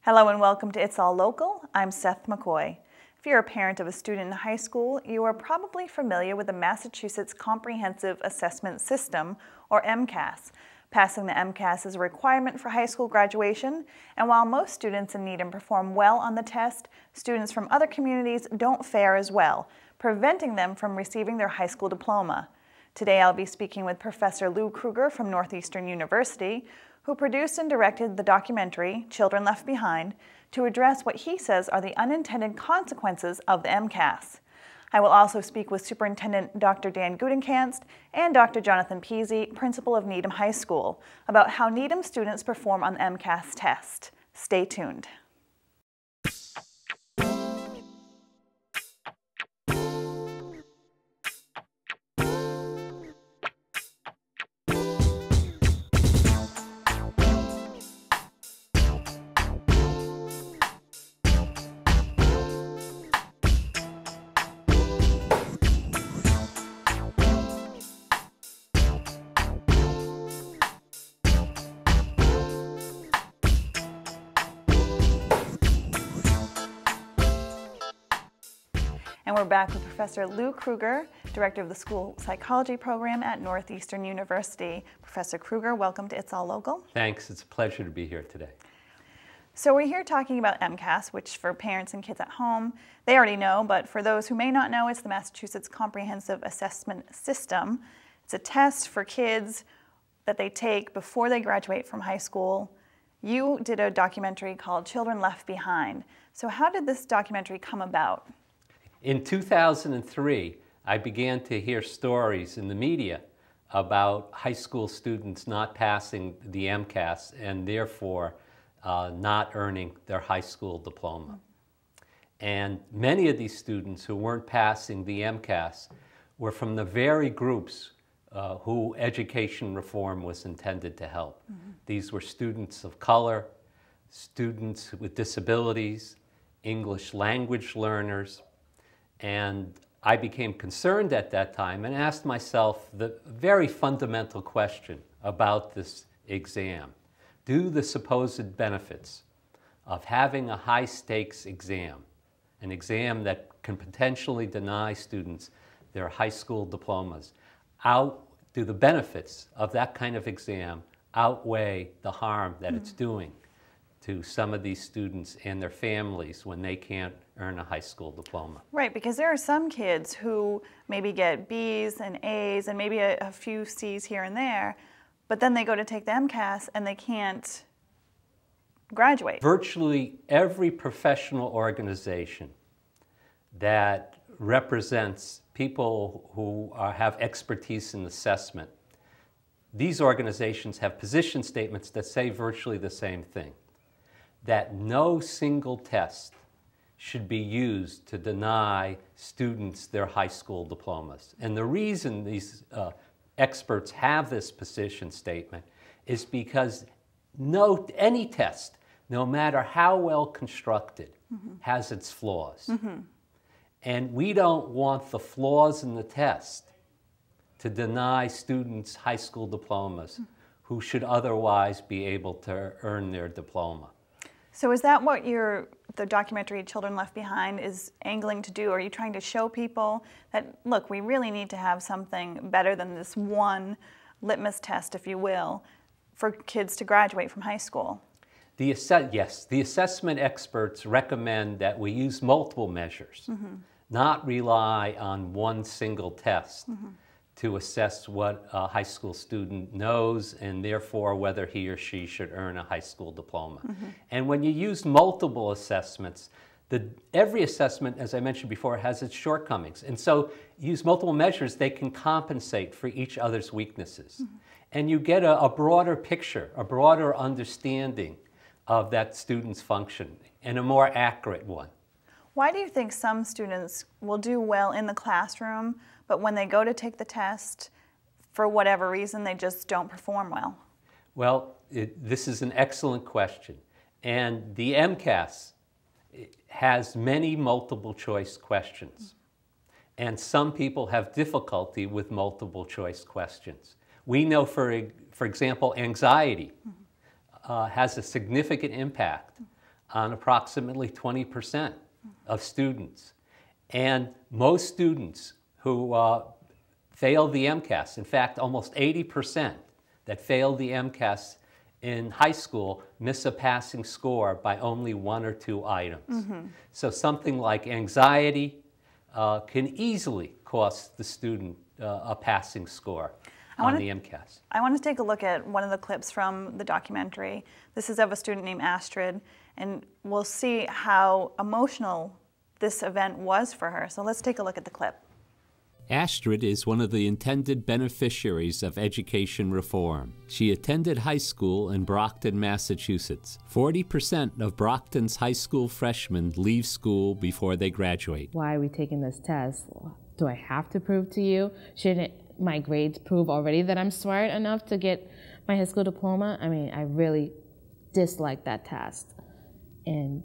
Hello and welcome to It's All Local. I'm Seth McCoy. If you're a parent of a student in high school, you are probably familiar with the Massachusetts Comprehensive Assessment System, or MCAS. Passing the MCAS is a requirement for high school graduation, and while most students in Needham perform well on the test, students from other communities don't fare as well, preventing them from receiving their high school diploma. Today I'll be speaking with Professor Kruger from Northeastern University, who produced and directed the documentary, Children Left Behind, to address what he says are the unintended consequences of the MCAS. I will also speak with Superintendent Dr. Dan Gudenkanst and Dr. Jonathan Peasy, principal of Needham High School, about how Needham students perform on the MCAS test. Stay tuned. And we're back with Professor Kruger, Director of the School Psychology Program at Northeastern University. Professor Kruger, welcome to It's All Local. Thanks. It's a pleasure to be here today. So we're here talking about MCAS, which for parents and kids at home, they already know, but for those who may not know, it's the Massachusetts Comprehensive Assessment System. It's a test for kids that they take before they graduate from high school. You did a documentary called Children Left Behind. So how did this documentary come about? In 2003, I began to hear stories in the media about high school students not passing the MCAS and therefore not earning their high school diploma. And many of these students who weren't passing the MCAS were from the very groups who education reform was intended to help. These were students of color, students with disabilities, English language learners, and I became concerned at that time and asked myself the very fundamental question about this exam. Do the supposed benefits of having a high-stakes exam, an exam that can potentially deny students their high school diplomas, do the benefits of that kind of exam outweigh the harm that it's doing to some of these students and their families when they can't earn a high school diploma? Right, because there are some kids who maybe get B's and A's and maybe a few C's here and there, but then they go to take the MCAS and they can't graduate. Virtually every professional organization that represents people who have expertise in assessment, these organizations have position statements that say virtually the same thing, that no single test should be used to deny students their high school diplomas. And the reason these experts have this position statement is because any test, no matter how well constructed, has its flaws. And we don't want the flaws in the test to deny students high school diplomas who should otherwise be able to earn their diploma. So is that what the documentary Children Left Behind is angling to do? Are you trying to show people that, look, we really need to have something better than this one litmus test, if you will, for kids to graduate from high school? Yes, the assessment experts recommend that we use multiple measures, not rely on one single test to assess what a high school student knows and therefore whether he or she should earn a high school diploma. And when you use multiple assessments, every assessment, as I mentioned before, has its shortcomings. And so use multiple measures, they can compensate for each other's weaknesses. And you get a broader picture, a broader understanding of that student's function and a more accurate one. Why do you think some students will do well in the classroom, but when they go to take the test, for whatever reason, they just don't perform well? Well, this is an excellent question. And the MCAS has many multiple choice questions. And some people have difficulty with multiple choice questions. We know, for example, anxiety has a significant impact on approximately 20% of students. And most students who fail the MCAS, in fact, almost 80% that fail the MCAS in high school miss a passing score by only 1 or 2 items. So something like anxiety can easily cost the student a passing score on the MCAS. I want to take a look at one of the clips from the documentary. This is of a student named Astrid, and we'll see how emotional this event was for her. So let's take a look at the clip. Astrid is one of the intended beneficiaries of education reform. She attended high school in Brockton, Massachusetts. 40% of Brockton's high school freshmen leave school before they graduate. Why are we taking this test? Do I have to prove to you? Shouldn't my grades prove already that I'm smart enough to get my high school diploma? I mean, I really dislike that test. And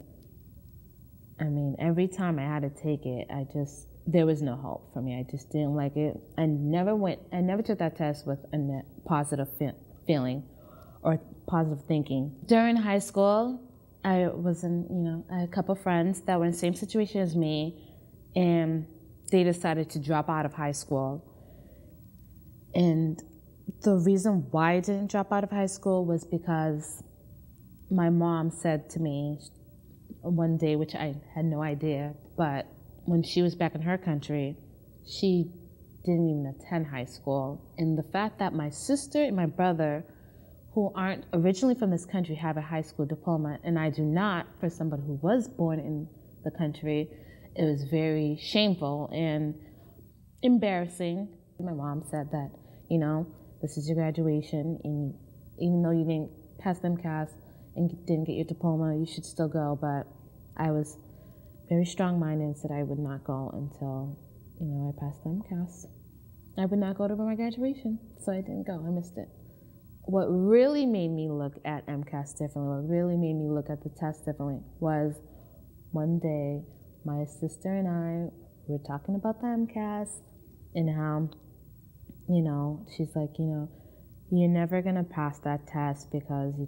I mean, every time I had to take it, there was no hope for me. I just didn't like it. I never took that test with a net positive feeling or positive thinking. During high school, I was I had a couple friends that were in the same situation as me, and they decided to drop out of high school. And the reason why I didn't drop out of high school was because my mom said to me one day, which I had no idea, but when she was back in her country, she didn't even attend high school. And the fact that my sister and my brother, who aren't originally from this country, have a high school diploma, and I do not, for somebody who was born in the country, it was very shameful and embarrassing. My mom said that, this is your graduation, and even though you didn't pass the MCAS and didn't get your diploma, you should still go. But I was very strong-minded and said I would not go until, I passed the MCAS. I would not go to my graduation, so I didn't go. I missed it. What really made me look at MCAS differently, what really made me look at the test differently, was one day my sister and I were talking about the MCAS and how, she's like, you're never gonna pass that test because you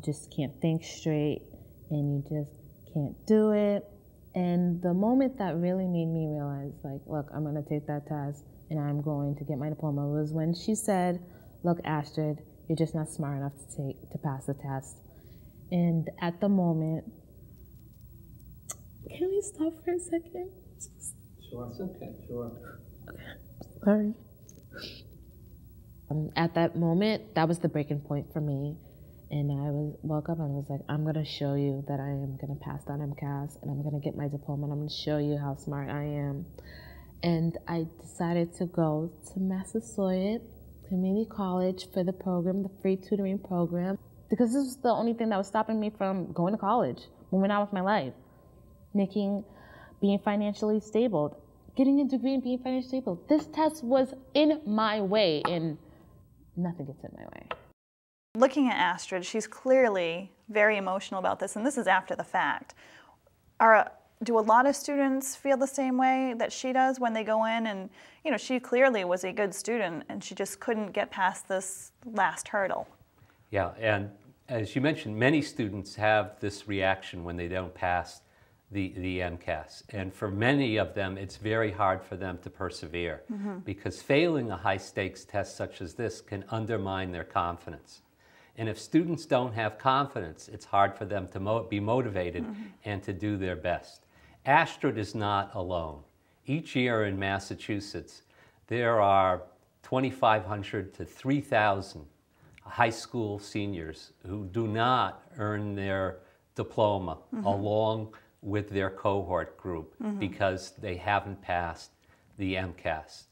just can't think straight and you just can't do it. And the moment that really made me realize, like, look, I'm gonna take that test and I'm going to get my diploma was when she said, look, Astrid, you're just not smart enough to pass the test. And at the moment, can we stop for a second? Sure, it's okay, sure. Sorry. At that moment, that was the breaking point for me. And I woke up and I was like, I'm going to show you that I am going to pass that MCAS and I'm going to get my diploma and I'm going to show you how smart I am. And I decided to go to Massasoit Community College for the program, the free tutoring program, because this was the only thing that was stopping me from going to college, moving on with my life, being financially stable, getting a degree and being financially stable. This test was in my way and nothing gets in my way. Looking at Astrid, she's clearly very emotional about this, and this is after the fact. Do a lot of students feel the same way that she does when they go in and, she clearly was a good student and she just couldn't get past this last hurdle? Yeah, and as you mentioned, many students have this reaction when they don't pass the MCAS. And for many of them, it's very hard for them to persevere because failing a high-stakes test such as this can undermine their confidence. And if students don't have confidence, it's hard for them to be motivated and to do their best. Astrid is not alone. Each year in Massachusetts, there are 2,500 to 3,000 high school seniors who do not earn their diploma along with their cohort group because they haven't passed the MCAS.